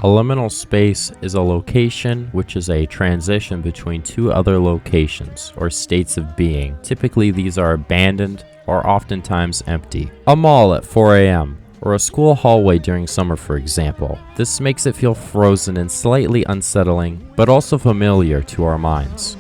A liminal space is a location which is a transition between two other locations or states of being. Typically, these are abandoned or oftentimes empty. A mall at 4 a.m. or a school hallway during summer, for example. This makes it feel frozen and slightly unsettling, but also familiar to our minds.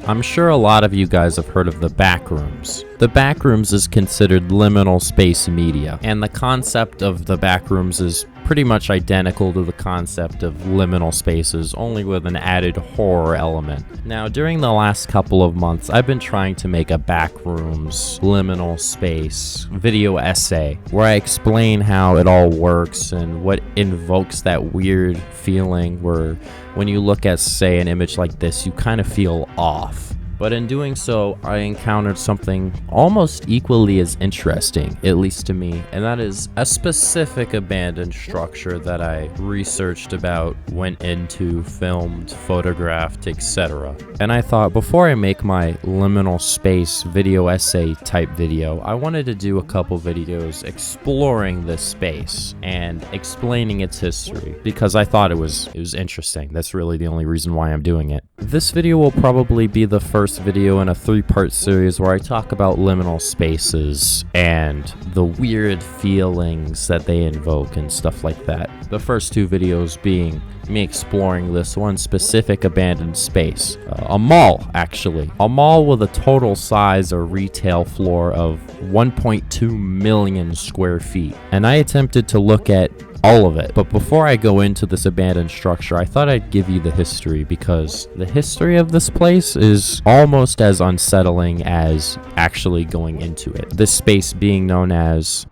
I'm sure a lot of you guys have heard of the backrooms. The backrooms is considered liminal space media, and the concept of the backrooms is pretty much identical to the concept of liminal spaces, only with an added horror element. Now, during the last couple of months, I've been trying to make a backrooms liminal space video essay where I explain how it all works and what invokes that weird feeling where when you look at, say, an image like this, you kind of feel off. But in doing so, I encountered something almost equally as interesting, at least to me, and that is a specific abandoned structure that I researched about, went into, filmed, photographed, etc. And I thought before I make my liminal space video essay type video, I wanted to do a couple videos exploring this space and explaining its history because I thought it was interesting. That's really the only reason why I'm doing it. This video will probably be the first video in a 3-part series where I talk about liminal spaces and the weird feelings that they invoke and stuff like that. The first 2 videos being me exploring this one specific abandoned space. A mall, actually. A mall with a total size or retail floor of 1.2 million square feet. And I attempted to look at all of it. But before I go into this abandoned structure, I thought I'd give you the history because the history of this place is almost as unsettling as actually going into it. This space being known as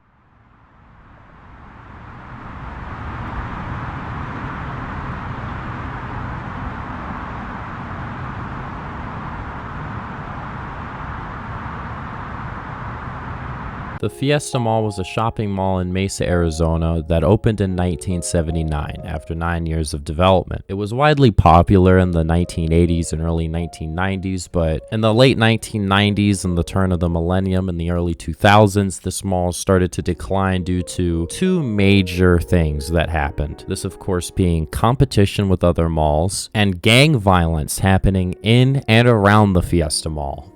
the Fiesta Mall was a shopping mall in Mesa, Arizona that opened in 1979 after 9 years of development. It was widely popular in the 1980s and early 1990s, but in the late 1990s and the turn of the millennium in the early 2000s, this mall started to decline due to 2 major things that happened. This, of course, being competition with other malls and gang violence happening in and around the Fiesta Mall.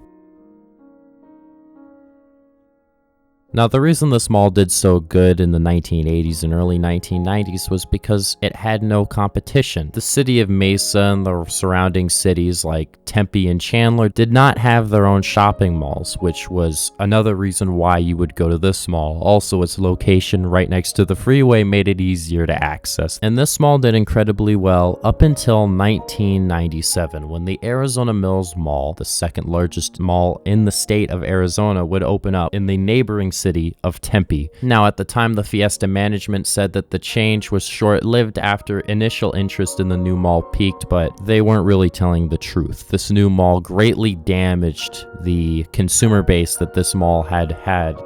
Now, the reason this mall did so good in the 1980s and early 1990s was because it had no competition. The city of Mesa and the surrounding cities like Tempe and Chandler did not have their own shopping malls, which was another reason why you would go to this mall. Also, its location right next to the freeway made it easier to access. And this mall did incredibly well up until 1997, when the Arizona Mills Mall, the second largest mall in the state of Arizona, would open up in the neighboring city of Tempe. Now, at the time, the Fiesta management said that the change was short-lived after initial interest in the new mall peaked, but they weren't really telling the truth. This new mall greatly damaged the consumer base that this mall had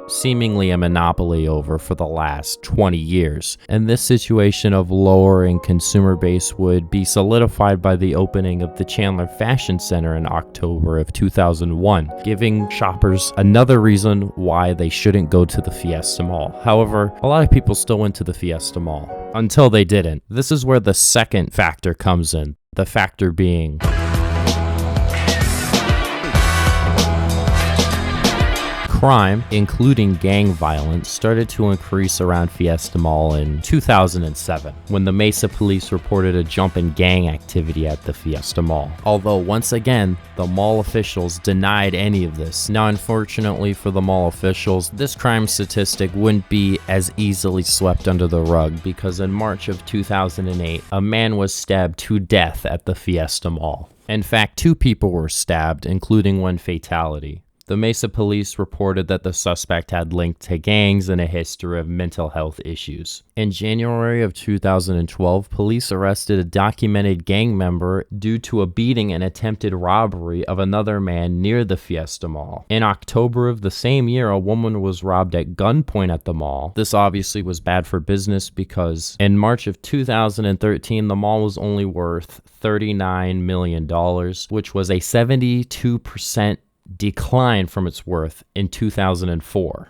seemingly a monopoly over for the last 20 years. And this situation of lowering consumer base would be solidified by the opening of the Chandler Fashion Center in October of 2001, giving shoppers another reason why they shouldn't go to the Fiesta Mall. However, a lot of people still went to the Fiesta Mall until they didn't. This is where the second factor comes in, the factor being crime, including gang violence, started to increase around Fiesta Mall in 2007, when the Mesa police reported a jump in gang activity at the Fiesta Mall. Although, once again, the mall officials denied any of this. Now, unfortunately for the mall officials, this crime statistic wouldn't be as easily swept under the rug because in March of 2008, a man was stabbed to death at the Fiesta Mall. In fact, 2 people were stabbed, including 1 fatality. The Mesa police reported that the suspect had linked to gangs and a history of mental health issues. In January of 2012, police arrested a documented gang member due to a beating and attempted robbery of another man near the Fiesta Mall. In October of the same year, a woman was robbed at gunpoint at the mall. This obviously was bad for business because in March of 2013, the mall was only worth $39 million, which was a 72% decline from its worth in 2004.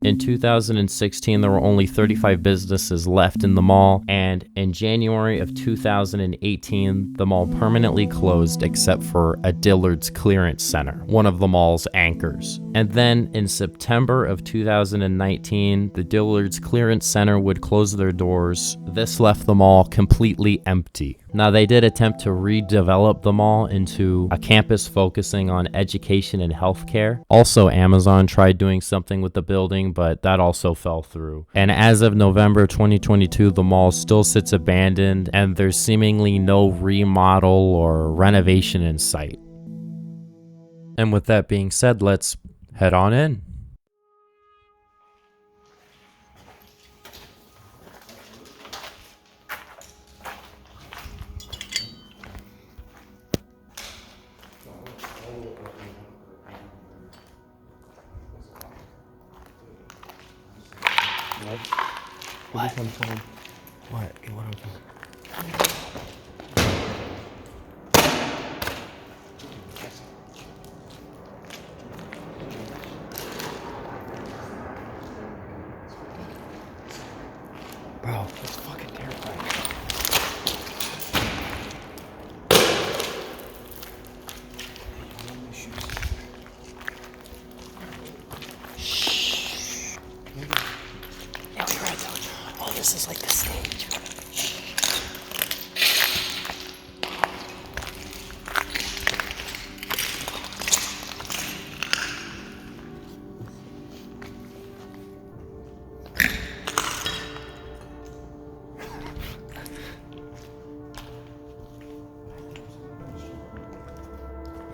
In 2016, there were only 35 businesses left in the mall, and in January of 2018, the mall permanently closed except for a Dillard's Clearance Center, one of the mall's anchors. And then in September of 2019, the Dillard's Clearance Center would close their doors. This left the mall completely empty. Now, they did attempt to redevelop the mall into a campus focusing on education and healthcare. Also, Amazon tried doing something with the building, but that also fell through. And as of November 2022, the mall still sits abandoned, and there's seemingly no remodel or renovation in sight. And with that being said, let's head on in. What? What? Bro, that's fucking terrifying. Shh. Yeah, we were right though. Oh, this is like the stage.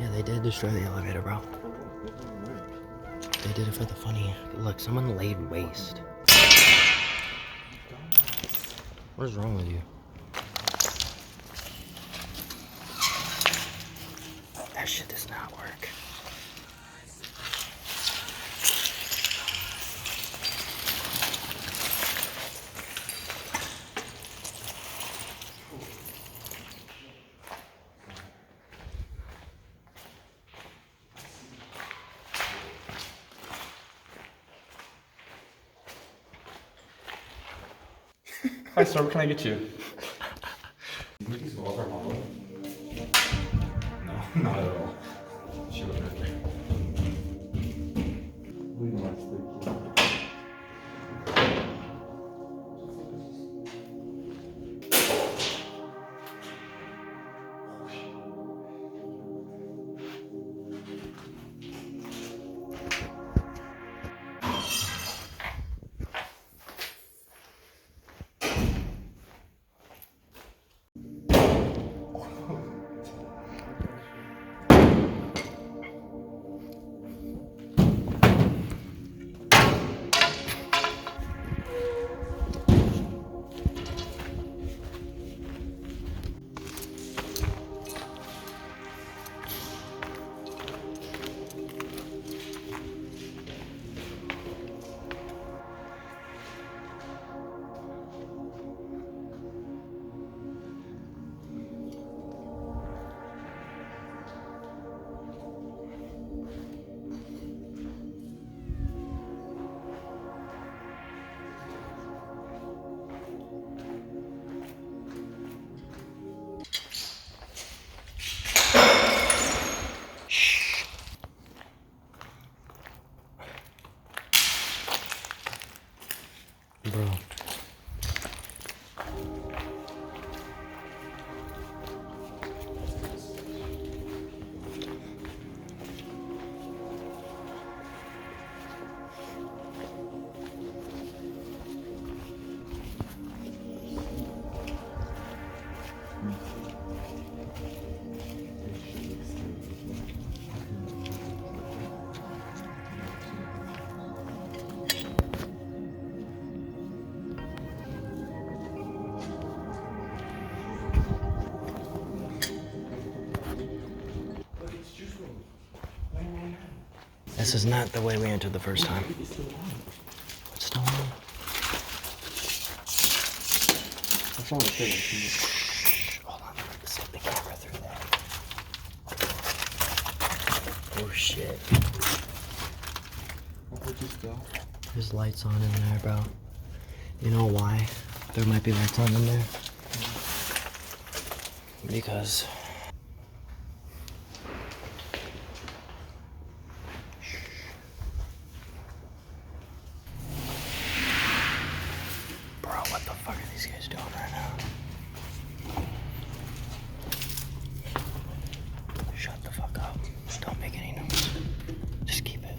Yeah, they did destroy the elevator, bro. They did it for the funny. Look, someone laid waste. What is wrong with you? That shit does not work. Hi sir, what can I get you? These walls are hollow? No, not at all. She was right there. Bro. This is not the way we entered the first time. It's still on. What's wrong with it? Shh. Hold on, let's set the camera through that. Oh shit. What would you still? There's there's lights on in there, bro. You know why there might be lights on in there? Because... Bro, what the fuck are these guys doing right now? Shut the fuck up. Don't make any noise. Just keep it.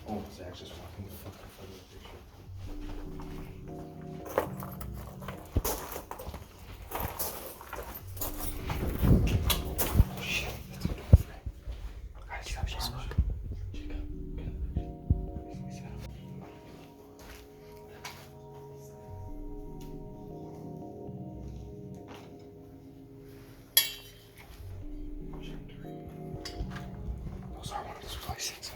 Oh, Zach's just walking the fuck in front of the picture. Shit, that's what I'm afraid. Alright, stop, she's up. Those are one of those places.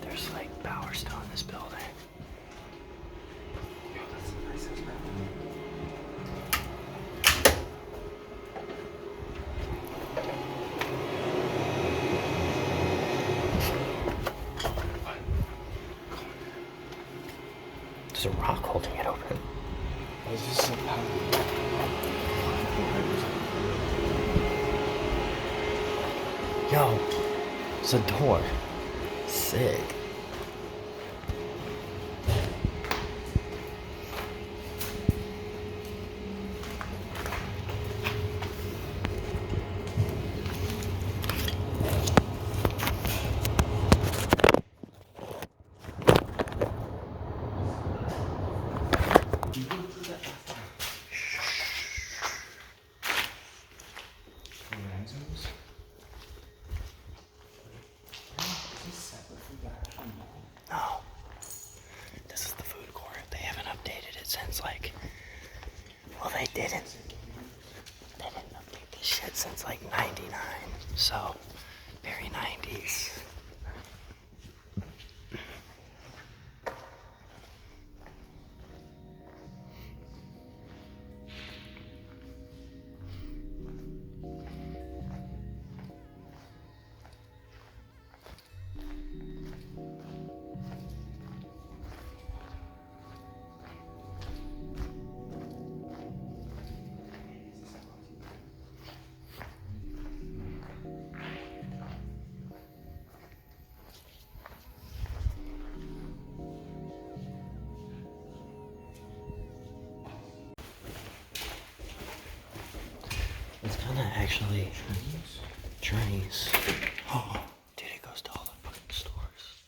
There's like power still in this building. Yo, that's the nicest bathroom. There's a rock holding it open. Oh, is this some power? Yo, it's a door. Sick. No. This is the food court. They haven't updated it since like... Well, they didn't. They didn't update this shit since like 99. So, very 90s. It's kind of actually Chinese. Oh, dude, it goes to all the fucking stores.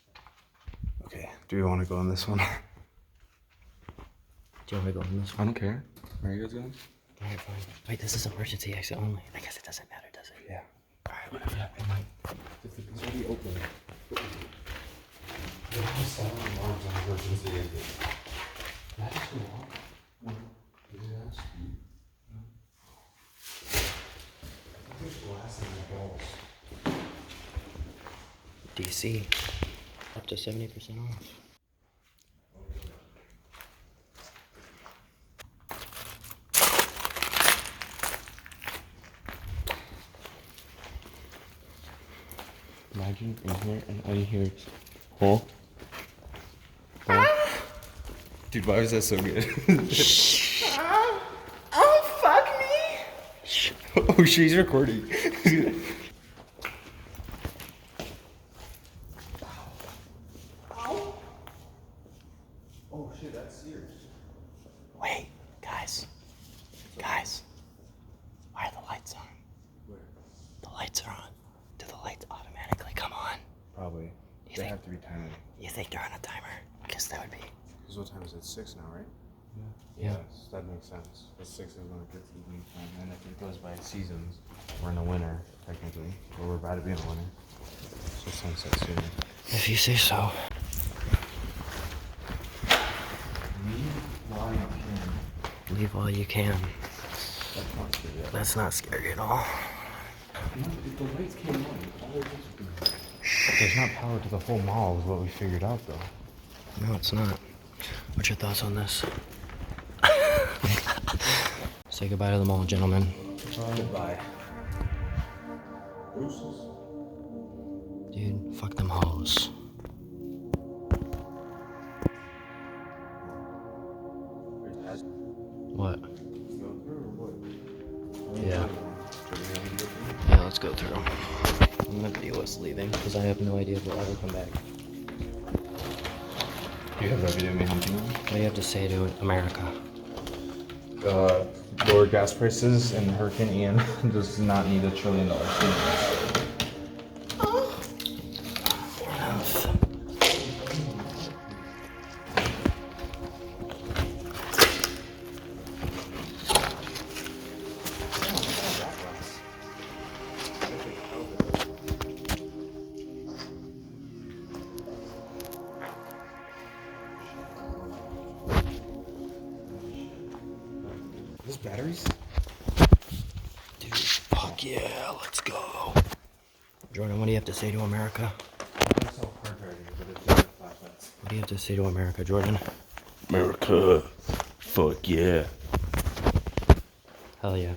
Okay, do we want to go in this one? Do you want me to go in this I one? don't care. Where are you guys going? Alright, fine. Wait, this is emergency exit only. I guess it doesn't matter, does it? Yeah. Alright, whatever. Yeah, it might. If the door's already open. They have silent alarms on emergency exits. Can I just go walk? No. Did you ask? No. I think there's glass in my balls. DC. Up to 70% off. Imagine in here and all you hear is hole. Dude, why was that so good? Oh, fuck me! Oh, she's recording. shit, that's Sears. Wait, guys. Guys. Why are the lights on? Where? The lights are on. Do the lights automatically come on? Probably. They have to be timed. You think they're on a timer? I guess that would be. Because what time is it? 6 now, right? Yeah. Yes, that makes sense. The 6 is when it gets evening time. And if it goes by seasons, we're in the winter, technically. But we're about to be in the winter. So sunset soon. If you say so. Leave while you can. Leave while you can. That's not scary. That's not scary at all. If the lights came on, all of this would be... There's not power to the whole mall is what we figured out, though. No, it's not. What's your thoughts on this? Say goodbye to the mall, gentlemen. Goodbye. Dude, fuck them hoes. What? Yeah. Yeah, let's go through. I'm gonna video us leaving because I have no idea if we'll ever come back. You have that video of me hunting them? What do you have to say to America? Lower gas prices and Hurricane Ian does not need $1 trillion. Those batteries? Dude, fuck yeah, let's go. Jordan, what do you have to say to America? I sell car chargers, but it's not flashlights. What do you have to say to America, Jordan? America. Fuck yeah. Hell yeah.